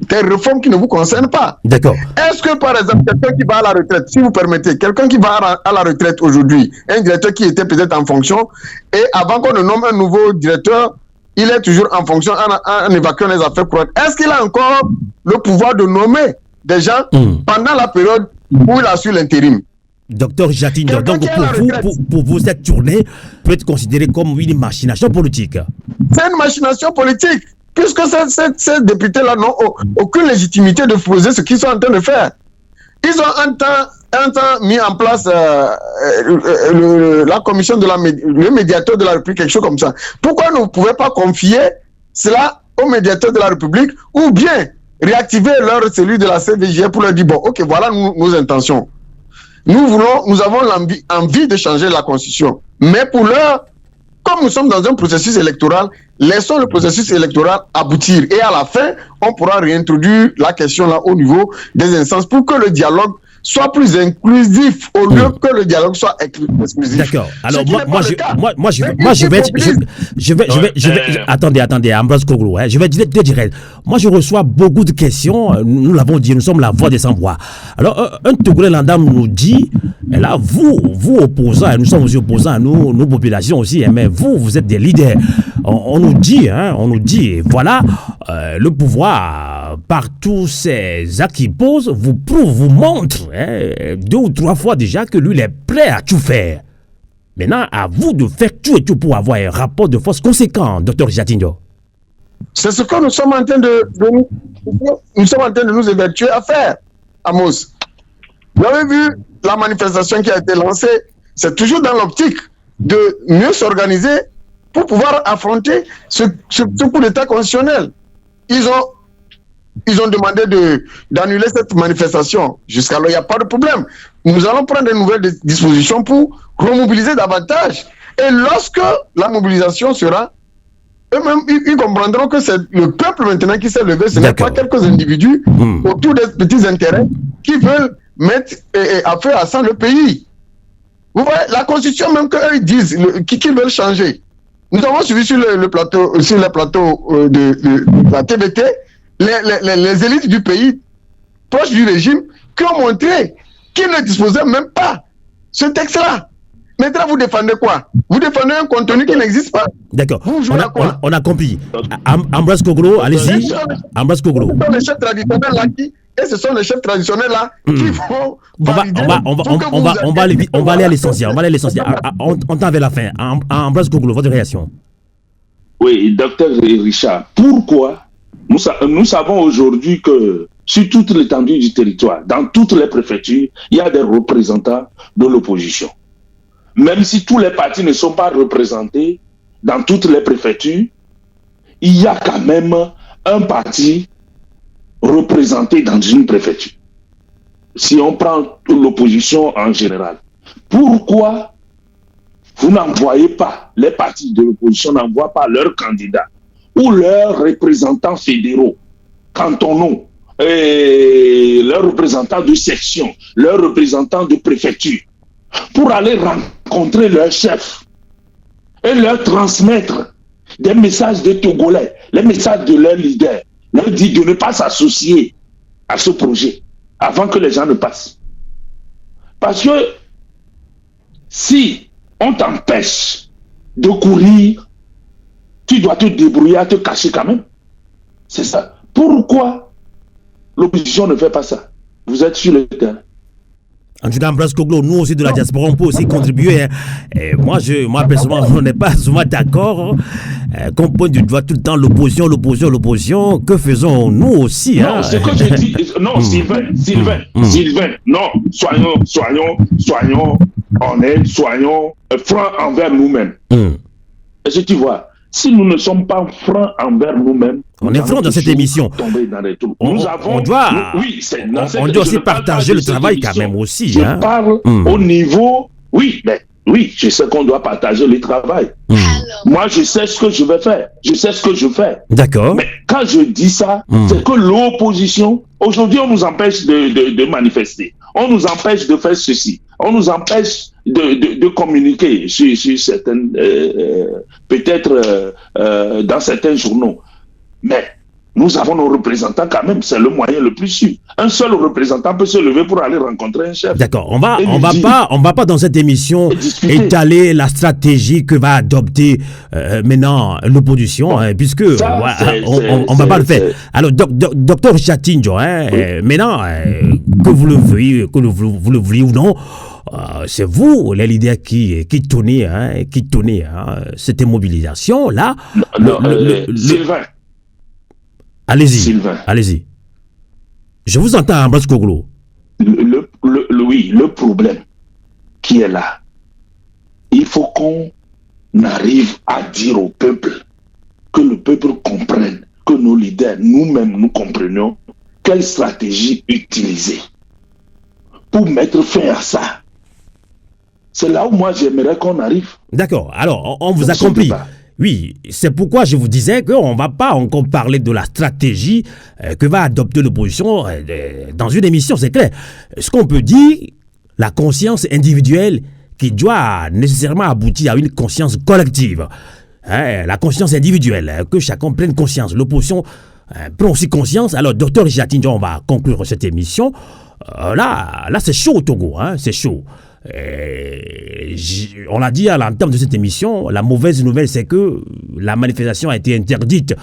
des réformes qui ne vous concernent pas. D'accord. Est-ce que, par exemple, quelqu'un qui va à la retraite, si vous permettez, quelqu'un qui va à la retraite aujourd'hui, un directeur qui était peut-être en fonction, et avant qu'on ne nomme un nouveau directeur, il est toujours en fonction en évacuant les affaires courantes. Est-ce qu'il a encore le pouvoir de nommer des gens pendant la période où il assure l'intérim? Docteur Jatindo, donc pour vous, cette tournée peut être considérée comme une machination politique. C'est une machination politique, puisque ces députés-là n'ont aucune légitimité de poser ce qu'ils sont en train de faire. Ils ont un temps mis en place la commission le médiateur de la République, quelque chose comme ça. Pourquoi ne pouvez pas confier cela au médiateur de la République ou bien réactiver leur cellule de la CVJ pour leur dire, bon, ok, voilà nos intentions. Nous avons envie de changer la Constitution. Mais pour l'heure, comme nous sommes dans un processus électoral, laissons le processus électoral aboutir. Et à la fin, on pourra réintroduire la question là au niveau des instances pour que le dialogue soit plus inclusif au lieu que le dialogue soit exclusif. D'accord. Alors attendez, Ambroise Koglo, je vais dire direct. Moi, je reçois beaucoup de questions. Nous l'avons dit, nous sommes la voix des sans-voix. Alors, un Togolais Landam nous dit, et là, vous opposants, nous sommes aussi opposants, nos populations aussi, mais vous êtes des leaders. On nous dit, voilà, le pouvoir, par tous ces actes qu'il pose, vous montre 2 ou 3 fois déjà que lui, il est prêt à tout faire. Maintenant, à vous de faire tout et tout pour avoir un rapport de force conséquent, Dr Jatindo. C'est ce que nous sommes en train de nous évertuer à faire, Amos. Vous avez vu la manifestation qui a été lancée, c'est toujours dans l'optique de mieux s'organiser pour pouvoir affronter ce coup d'État constitutionnel. Ils ont demandé d'annuler cette manifestation. Jusqu'alors, il n'y a pas de problème. Nous allons prendre de nouvelles dispositions pour remobiliser davantage. Et lorsque la mobilisation sera, eux-mêmes, ils comprendront que c'est le peuple maintenant qui s'est levé. Ce n'est pas quelques individus autour des petits intérêts qui veulent mettre à feu à sang le pays. Vous voyez, la constitution même qu'eux disent qu'ils veulent changer. Nous avons suivi sur le plateau de la TVT les élites du pays proches du régime qui ont montré qu'ils ne disposaient même pas ce texte-là. Maintenant, vous défendez quoi? Vous défendez un contenu qui n'existe pas. D'accord. On a compris. Ambroise Koglo, allez-y. Ambroise Koglo. Ce sont les chefs traditionnels là qui vont. On va aller à l'essentiel. On t'en vers la fin. Ambroise Koglo, votre réaction. Oui, docteur Richard, pourquoi nous savons aujourd'hui que sur toute l'étendue du territoire, dans toutes les préfectures, il y a des représentants de l'opposition. Même si tous les partis ne sont pas représentés dans toutes les préfectures, il y a quand même un parti représenté dans une préfecture. Si on prend l'opposition en général, pourquoi vous n'envoyez pas, les partis de l'opposition n'envoient pas leurs candidats ou leurs représentants fédéraux, cantonaux, et leurs représentants de section, leurs représentants de préfecture, pour aller rencontrer leurs chefs et leur transmettre des messages des Togolais, les messages de leurs leaders, leur dire de ne pas s'associer à ce projet avant que les gens ne passent. Parce que si on t'empêche de courir, tu dois te débrouiller à te cacher quand même. C'est ça. Pourquoi l'opposition ne fait pas ça? Vous êtes sur le terrain. En tout cas, Ambroise Koglo, nous aussi de la diaspora, on peut aussi contribuer. Et moi, personnellement, on n'est pas souvent d'accord. Qu'on pointe du doigt tout le temps l'opposition. Que faisons-nous aussi? Non, c'est que je dis. Non, Sylvain. Non, soyons honnêtes, soyons francs envers nous-mêmes. Est-ce que tu vois? si nous ne sommes pas francs envers nous-mêmes, on est francs dans cette émission. On doit aussi partager le travail quand même aussi. Je parle au niveau... Oui, mais oui, je sais qu'on doit partager le travail. Moi, je sais ce que je vais faire. Je sais ce que je fais. D'accord. Mais quand je dis ça, c'est que l'opposition, aujourd'hui, on nous empêche de manifester. On nous empêche de faire ceci. On nous empêche de communiquer sur certaines, peut-être dans certains journaux. Mais nous avons nos représentants quand même, c'est le moyen le plus sûr. Un seul représentant peut se lever pour aller rencontrer un chef. D'accord, on va pas dans cette émission étaler la stratégie que va adopter maintenant l'opposition, puisque ça, on va pas le faire. Alors, docteur Chatinjo, maintenant, que vous le vouliez ou non, c'est vous, les leaders, qui tenez cette mobilisation là. Sylvain. Allez-y. Je vous entends, Ambroise Koglo. Oui, le problème qui est là, il faut qu'on arrive à dire au peuple, que le peuple comprenne, que nos leaders, nous-mêmes, nous comprenions quelle stratégie utiliser pour mettre fin à ça. C'est là où moi j'aimerais qu'on arrive. D'accord, alors on vous a compris. Oui, c'est pourquoi je vous disais qu'on ne va pas encore parler de la stratégie que va adopter l'opposition dans une émission, c'est clair. Ce qu'on peut dire, la conscience individuelle qui doit nécessairement aboutir à une conscience collective. La conscience individuelle, que chacun prenne conscience. L'opposition prend aussi conscience. Alors, docteur Chatinjo, on va conclure cette émission. Là c'est chaud au Togo, c'est chaud. On l'a dit à l'entame de cette émission, la mauvaise nouvelle, c'est que la manifestation a été interdite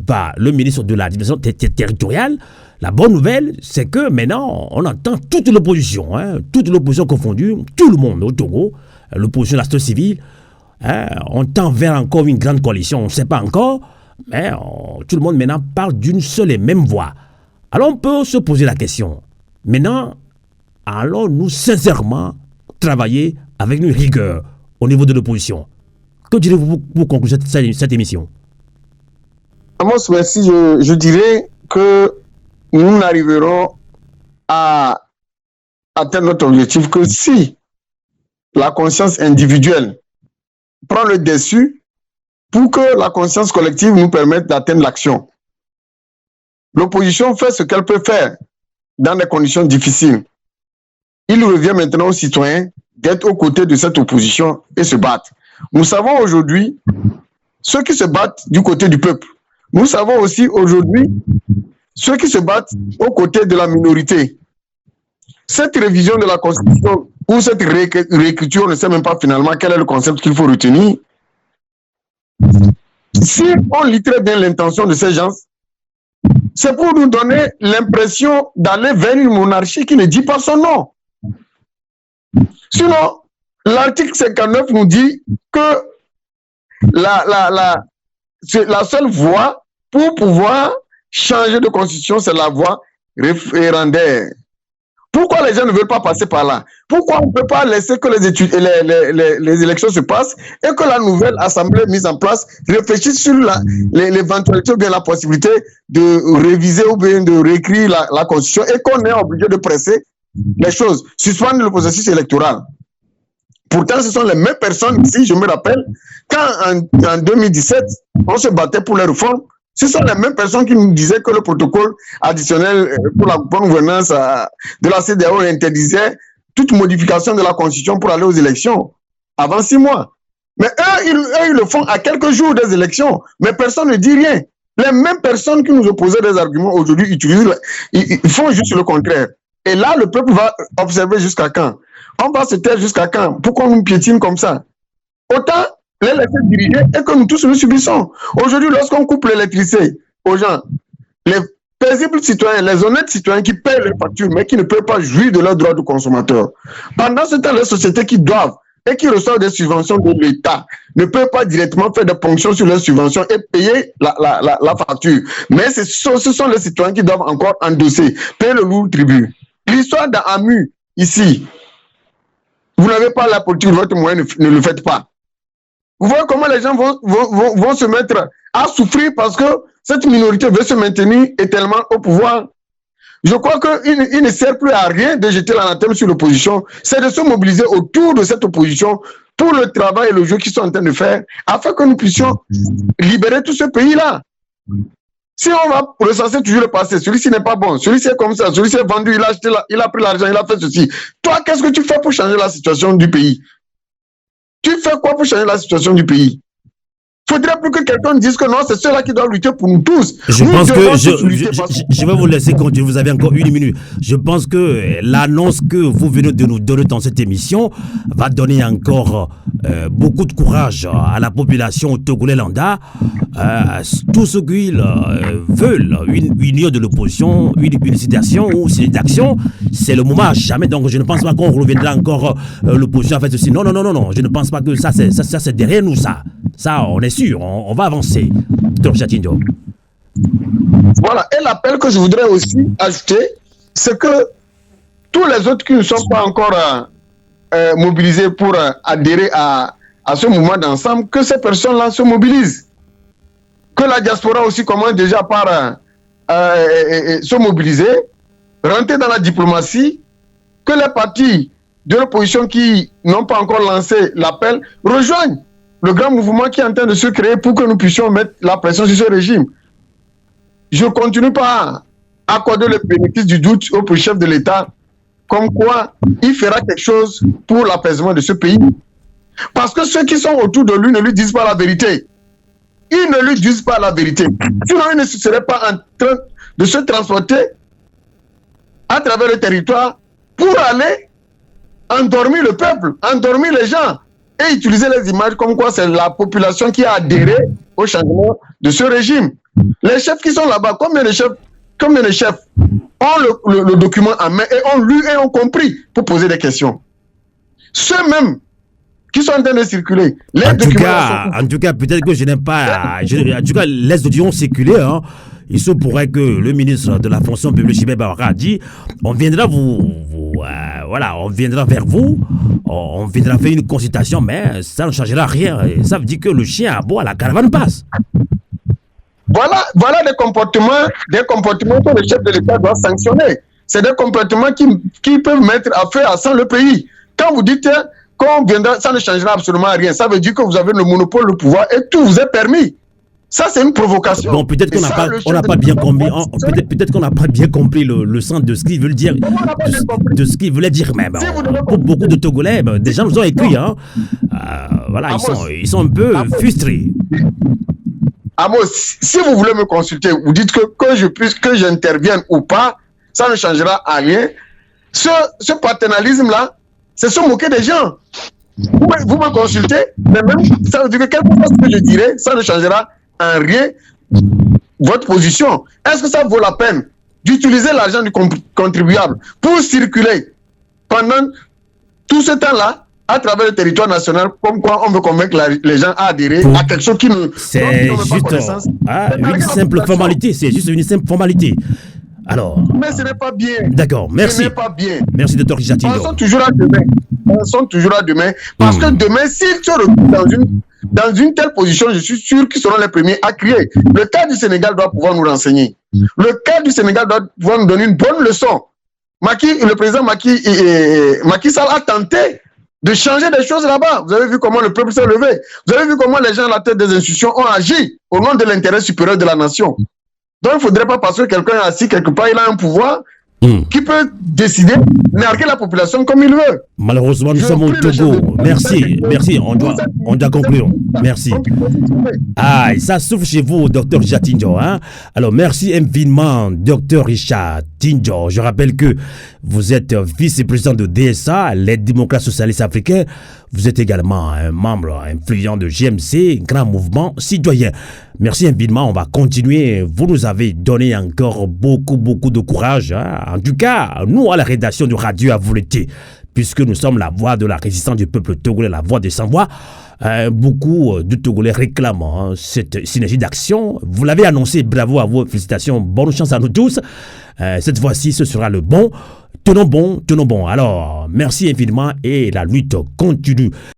par le ministre de la Division territoriale. La bonne nouvelle, c'est que maintenant, on entend toute l'opposition confondue, tout le monde au Togo, l'opposition de la société civile, on tend vers encore une grande coalition, on ne sait pas encore, mais tout le monde maintenant parle d'une seule et même voix. Alors on peut se poser la question, maintenant, allons-nous sincèrement travailler avec une rigueur au niveau de l'opposition? Que direz-vous pour conclure cette émission? Amos, merci. Je dirais que nous n'arriverons à atteindre notre objectif que si la conscience individuelle prend le dessus pour que la conscience collective nous permette d'atteindre l'action. L'opposition fait ce qu'elle peut faire dans des conditions difficiles. Il revient maintenant aux citoyens d'être aux côtés de cette opposition et se battre. Nous savons aujourd'hui ceux qui se battent du côté du peuple. Nous savons aussi aujourd'hui ceux qui se battent aux côtés de la minorité. Cette révision de la Constitution ou cette réécriture, on ne sait même pas finalement quel est le concept qu'il faut retenir. Si on lit très bien l'intention de ces gens, c'est pour nous donner l'impression d'aller vers une monarchie qui ne dit pas son nom. Sinon, l'article 59 nous dit que la seule voie pour pouvoir changer de constitution, c'est la voie référendaire. Pourquoi les gens ne veulent pas passer par là? Pourquoi on ne peut pas laisser que les élections se passent et que la nouvelle assemblée mise en place réfléchisse sur l'éventualité ou bien la possibilité de réviser ou bien de réécrire la constitution et qu'on est obligé de presser les choses, suspendre le processus électoral. Pourtant, ce sont les mêmes personnes ici, je me rappelle, quand en 2017, on se battait pour les réformes, ce sont les mêmes personnes qui nous disaient que le protocole additionnel pour la bonne gouvernance de la CEDEAO interdisait toute modification de la Constitution pour aller aux élections avant 6 mois. Mais eux, ils le font à quelques jours des élections, mais personne ne dit rien. Les mêmes personnes qui nous opposaient des arguments aujourd'hui ils font juste le contraire. Et là, le peuple va observer jusqu'à quand? On va se taire jusqu'à quand? Pourquoi on nous piétine comme ça? Autant les laisser diriger et que nous tous nous subissons. Aujourd'hui, lorsqu'on coupe l'électricité aux gens, les paisibles citoyens, les honnêtes citoyens qui paient leurs factures, mais qui ne peuvent pas jouir de leurs droits de consommateur. Pendant ce temps, les sociétés qui doivent et qui reçoivent des subventions de l'État ne peuvent pas directement faire des ponctions sur leurs subventions et payer la facture. Mais ce sont les citoyens qui doivent encore endosser, payer le lourd tribut. L'histoire d'Amu, ici, vous n'avez pas la politique de votre moyen, ne le faites pas. Vous voyez comment les gens vont se mettre à souffrir parce que cette minorité veut se maintenir éternellement au pouvoir. Je crois qu'il ne sert plus à rien de jeter l'anathème sur l'opposition, c'est de se mobiliser autour de cette opposition pour le travail et le jeu qu'ils sont en train de faire, afin que nous puissions libérer tout ce pays-là. Si on va recenser toujours le passé, celui-ci n'est pas bon, celui-ci est comme ça, celui-ci est vendu, il a acheté, il a pris l'argent, il a fait ceci. Toi, qu'est-ce que tu fais pour changer la situation du pays? Tu fais quoi pour changer la situation du pays? Il ne faudrait plus que quelqu'un dise que non, c'est ceux-là qui doivent lutter pour nous tous. Je pense que je vais vous laisser continuer, vous avez encore 1 minute. Je pense que l'annonce que vous venez de nous donner dans cette émission va donner encore beaucoup de courage à la population togolaise lambda. Tous ceux qui veulent une union de l'opposition, une citation ou une d'action, c'est le moment à jamais. Donc je ne pense pas qu'on reviendra encore l'opposition a fait ceci. Non, je ne pense pas que ça c'est derrière nous ça. Ça, on est sûr, on va avancer. Dr Chatinjo. Voilà, et l'appel que je voudrais aussi ajouter, c'est que tous les autres qui ne sont pas encore mobilisés pour adhérer à ce mouvement d'ensemble, que ces personnes-là se mobilisent. Que la diaspora aussi commence déjà par se mobiliser, rentrer dans la diplomatie, que les partis de l'opposition qui n'ont pas encore lancé l'appel rejoignent le grand mouvement qui est en train de se créer pour que nous puissions mettre la pression sur ce régime. Je ne continue pas à accorder le bénéfice du doute au chef de l'État, comme quoi il fera quelque chose pour l'apaisement de ce pays. Parce que ceux qui sont autour de lui ne lui disent pas la vérité. Ils ne lui disent pas la vérité. Sinon, il ne serait pas en train de se transporter à travers le territoire pour aller endormir le peuple, endormir les gens, et utiliser les images comme quoi c'est la population qui a adhéré au changement de ce régime. Les chefs qui sont là-bas, combien de chefs ont le document en main et ont lu et ont compris pour poser des questions? Ceux-mêmes qui sont en train de circuler. En tout cas, peut-être que je n'aime pas... en tout cas, les audios ont circulé. Hein. Il se pourrait que le ministre de la fonction publique, Chibé Baora, a dit on viendra on viendra vers vous, on viendra faire une consultation, mais ça ne changera rien. Ça veut dire que le chien aboie, la caravane passe. Voilà des comportements que le chef de l'État doit sanctionner. C'est des comportements qui peuvent mettre à feu à sang le pays. Quand vous dites qu'on viendra, ça ne changera absolument rien. Ça veut dire que vous avez le monopole, le pouvoir et tout vous est permis. Ça, c'est une provocation. Bon, peut-être qu'on n'a pas bien compris. Peut-être qu'on n'a pas bien compris le sens de ce qu'il veut dire, de ce qu'il voulait dire même. Pour beaucoup de Togolais, des gens nous ont écrit. Hein. Voilà, ils sont un peu frustrés. Amos, si vous voulez me consulter, vous dites que j'intervienne ou pas, ça ne changera à rien. Ce paternalisme-là, c'est se moquer des gens. Vous me consultez, mais même, ça veut dire que quelque chose que je dirais, ça ne changera en rien votre position. Est-ce que ça vaut la peine d'utiliser l'argent du contribuable pour circuler pendant tout ce temps-là à travers le territoire national, comme quoi on veut convaincre les gens à adhérer à quelque chose qui ne... C'est juste une simple formalité, c'est juste une simple formalité. Alors... Mais ce n'est pas bien. D'accord, merci. Ce n'est pas bien. Merci, Dr Chatinjo. Pensons toujours à demain. Parce que demain, s'ils se retrouvent dans une telle position, je suis sûr qu'ils seront les premiers à crier. Le cas du Sénégal doit pouvoir nous renseigner. Le cas du Sénégal doit pouvoir nous donner une bonne leçon. Le président Macky Sall a tenté de changer des choses là-bas. Vous avez vu comment le peuple s'est levé. Vous avez vu comment les gens à la tête des institutions ont agi au nom de l'intérêt supérieur de la nation. Donc il ne faudrait pas, parce que quelqu'un est assis quelque part, il a un pouvoir qui peut décider, narguer la population comme il veut. Malheureusement, nous sommes au Togo. Merci, on doit conclure. Merci. Ah, ça souffle chez vous, Dr Chatinjo. Hein? Alors, merci infiniment, Dr Richard Tinjo. Je rappelle que vous êtes vice-président de DSA, les démocrates socialistes africains. Vous êtes également un membre influent de GMC, grand mouvement citoyen. Merci infiniment, on va continuer. Vous nous avez donné encore beaucoup de courage. Hein? En tout cas, nous, à la rédaction de Radio Avouleté, puisque nous sommes la voix de la résistance du peuple togolais, la voix des sans-voix, beaucoup de Togolais réclament cette synergie d'action. Vous l'avez annoncé, bravo à vous, félicitations, bonne chance à nous tous. Cette fois-ci, ce sera le bon. Tenons bon. Alors, merci infiniment et la lutte continue.